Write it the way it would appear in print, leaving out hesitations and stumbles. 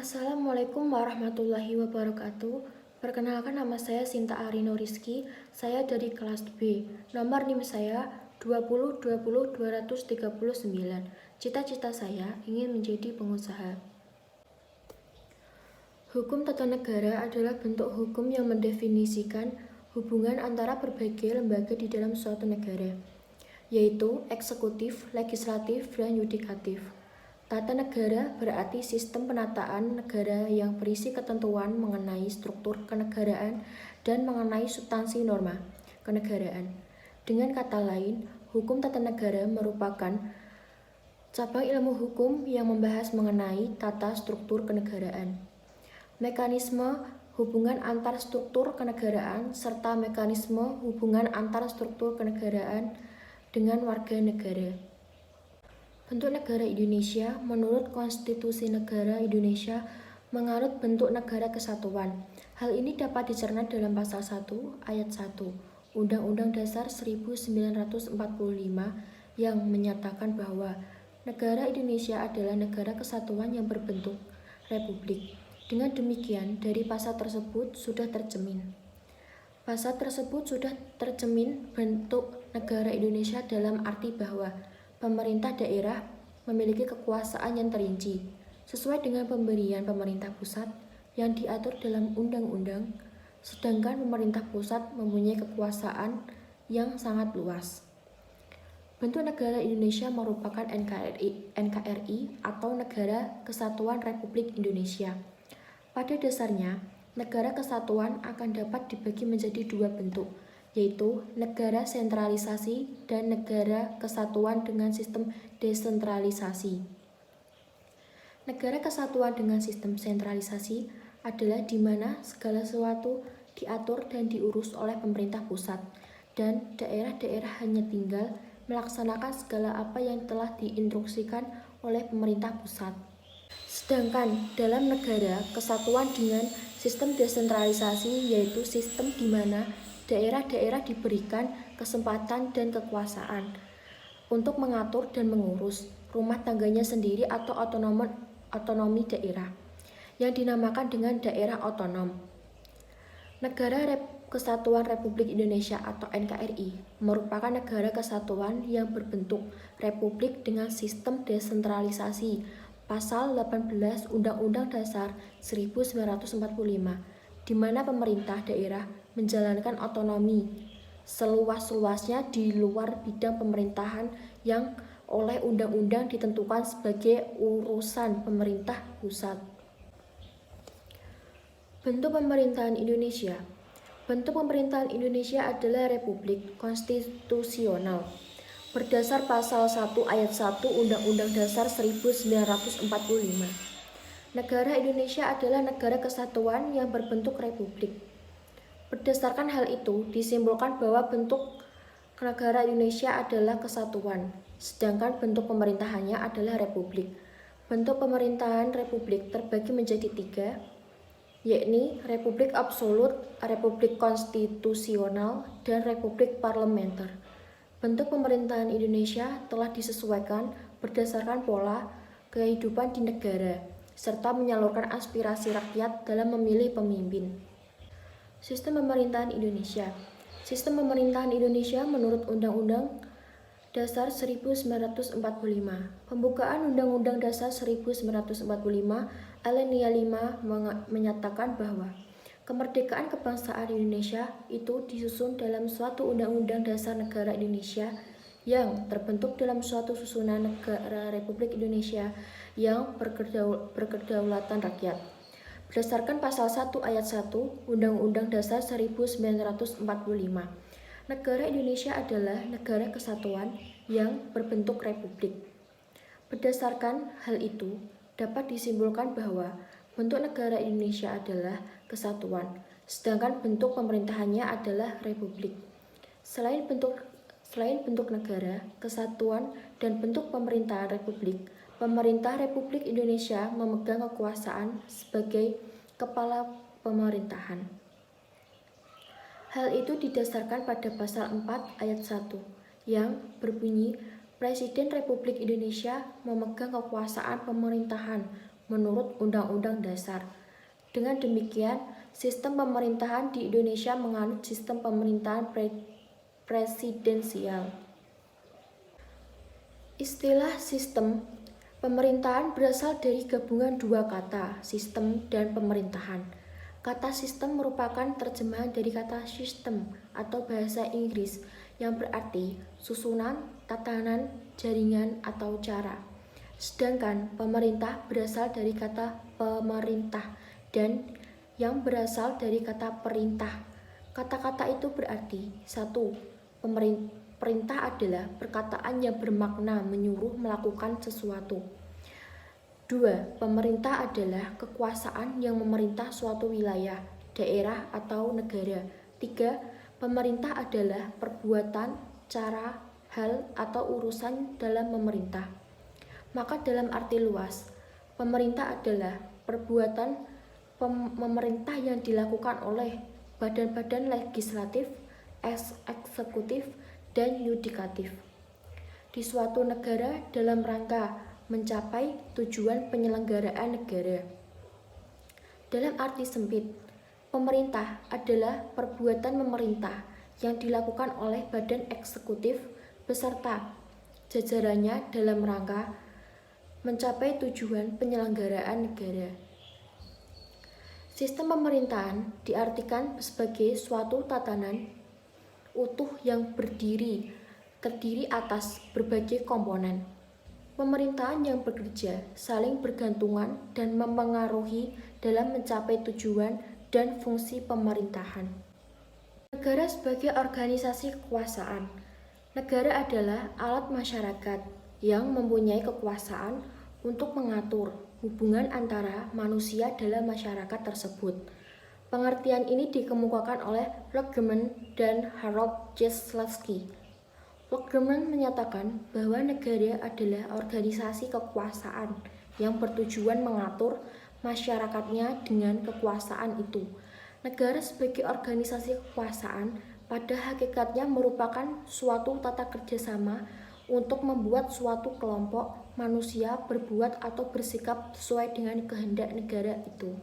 Assalamualaikum warahmatullahi wabarakatuh. Perkenalkan, nama saya Sinta Arino Rizky. Saya dari kelas B. Nomor NIM saya 2020239. Cita-cita saya ingin menjadi pengusaha. Hukum tata negara adalah bentuk hukum yang mendefinisikan hubungan antara berbagai lembaga di dalam suatu negara, yaitu eksekutif, legislatif, dan yudikatif. Tata negara berarti sistem penataan negara yang berisi ketentuan mengenai struktur kenegaraan dan mengenai substansi norma kenegaraan. Dengan kata lain, hukum tata negara merupakan cabang ilmu hukum yang membahas mengenai tata struktur kenegaraan, mekanisme hubungan antar struktur kenegaraan, serta mekanisme hubungan antar struktur kenegaraan dengan warga negara. Bentuk negara Indonesia menurut Konstitusi Negara Indonesia menganut bentuk negara kesatuan. Hal ini dapat dicerna dalam pasal 1 ayat 1 Undang-Undang Dasar 1945 yang menyatakan bahwa negara Indonesia adalah negara kesatuan yang berbentuk republik. Dengan demikian, dari pasal tersebut sudah tercermin bentuk negara Indonesia dalam arti bahwa pemerintah daerah memiliki kekuasaan yang terinci, sesuai dengan pemberian pemerintah pusat yang diatur dalam undang-undang, sedangkan pemerintah pusat mempunyai kekuasaan yang sangat luas. Bentuk negara Indonesia merupakan NKRI atau Negara Kesatuan Republik Indonesia. Pada dasarnya, negara kesatuan akan dapat dibagi menjadi dua bentuk, yaitu negara sentralisasi dan negara kesatuan dengan sistem desentralisasi. Negara kesatuan dengan sistem sentralisasi adalah di mana segala sesuatu diatur dan diurus oleh pemerintah pusat, dan daerah-daerah hanya tinggal melaksanakan segala apa yang telah diinstruksikan oleh pemerintah pusat. Sedangkan dalam negara kesatuan dengan sistem desentralisasi, yaitu sistem di mana daerah-daerah diberikan kesempatan dan kekuasaan untuk mengatur dan mengurus rumah tangganya sendiri atau otonomi daerah, yang dinamakan dengan daerah otonom. Negara Kesatuan Republik Indonesia atau NKRI merupakan negara kesatuan yang berbentuk republik dengan sistem desentralisasi. Pasal 18 Undang-Undang Dasar 1945, di mana pemerintah daerah menjalankan otonomi seluas-luasnya di luar bidang pemerintahan yang oleh undang-undang ditentukan sebagai urusan pemerintah pusat. Bentuk pemerintahan Indonesia. Bentuk pemerintahan Indonesia adalah republik konstitusional berdasar pasal 1 ayat 1 Undang-Undang Dasar 1945. Negara Indonesia adalah negara kesatuan yang berbentuk republik. Berdasarkan hal itu, disimpulkan bahwa bentuk negara Indonesia adalah kesatuan, sedangkan bentuk pemerintahannya adalah republik. Bentuk pemerintahan republik terbagi menjadi tiga, yakni republik absolut, republik konstitusional, dan republik parlementer. Bentuk pemerintahan Indonesia telah disesuaikan berdasarkan pola kehidupan di negara, serta menyalurkan aspirasi rakyat dalam memilih pemimpin. Sistem pemerintahan Indonesia. Sistem pemerintahan Indonesia menurut Undang-Undang Dasar 1945. Pembukaan Undang-Undang Dasar 1945 alinea 5 menyatakan bahwa kemerdekaan kebangsaan Indonesia itu disusun dalam suatu Undang-Undang Dasar Negara Indonesia yang terbentuk dalam suatu susunan negara Republik Indonesia yang berkedaulatan rakyat. Berdasarkan pasal 1 ayat 1 Undang-Undang Dasar 1945, negara Indonesia adalah negara kesatuan yang berbentuk republik. Berdasarkan hal itu, dapat disimpulkan bahwa bentuk negara Indonesia adalah kesatuan, sedangkan bentuk pemerintahannya adalah republik. Selain bentuk negara, kesatuan, dan bentuk pemerintahan republik, pemerintah Republik Indonesia memegang kekuasaan sebagai kepala pemerintahan. Hal itu didasarkan pada pasal 4 ayat 1 yang berbunyi, Presiden Republik Indonesia memegang kekuasaan pemerintahan menurut Undang-Undang Dasar. Dengan demikian, sistem pemerintahan di Indonesia menganut sistem pemerintahan presidensial. Istilah sistem pemerintahan berasal dari gabungan dua kata, sistem dan pemerintahan. Kata sistem merupakan terjemahan dari kata system atau bahasa Inggris yang berarti susunan, tatanan, jaringan, atau cara. Sedangkan pemerintah berasal dari kata pemerintah dan yang berasal dari kata perintah. Kata-kata itu berarti 1. Perintah adalah perkataan yang bermakna menyuruh melakukan sesuatu. 2. Pemerintah adalah kekuasaan yang memerintah suatu wilayah, daerah, atau negara. 3. Pemerintah adalah perbuatan, cara, hal, atau urusan dalam memerintah. Maka dalam arti luas, pemerintah adalah perbuatan pemerintah yang dilakukan oleh badan-badan legislatif, eksekutif, dan yudikatif di suatu negara dalam rangka mencapai tujuan penyelenggaraan negara. Dalam arti sempit, pemerintah adalah perbuatan pemerintah yang dilakukan oleh badan eksekutif beserta jajarannya dalam rangka mencapai tujuan penyelenggaraan negara. Sistem pemerintahan diartikan sebagai suatu tatanan utuh yang terdiri atas berbagai komponen. Pemerintahan yang bekerja saling bergantungan dan mempengaruhi dalam mencapai tujuan dan fungsi pemerintahan. Negara sebagai organisasi kekuasaan. Negara adalah alat masyarakat yang mempunyai kekuasaan untuk mengatur hubungan antara manusia dalam masyarakat tersebut. Pengertian ini dikemukakan oleh Luhmann dan Harold Jaslowski. Luhmann menyatakan bahwa negara adalah organisasi kekuasaan yang bertujuan mengatur masyarakatnya dengan kekuasaan itu. Negara sebagai organisasi kekuasaan pada hakikatnya merupakan suatu tata kerjasama untuk membuat suatu kelompok manusia berbuat atau bersikap sesuai dengan kehendak negara itu.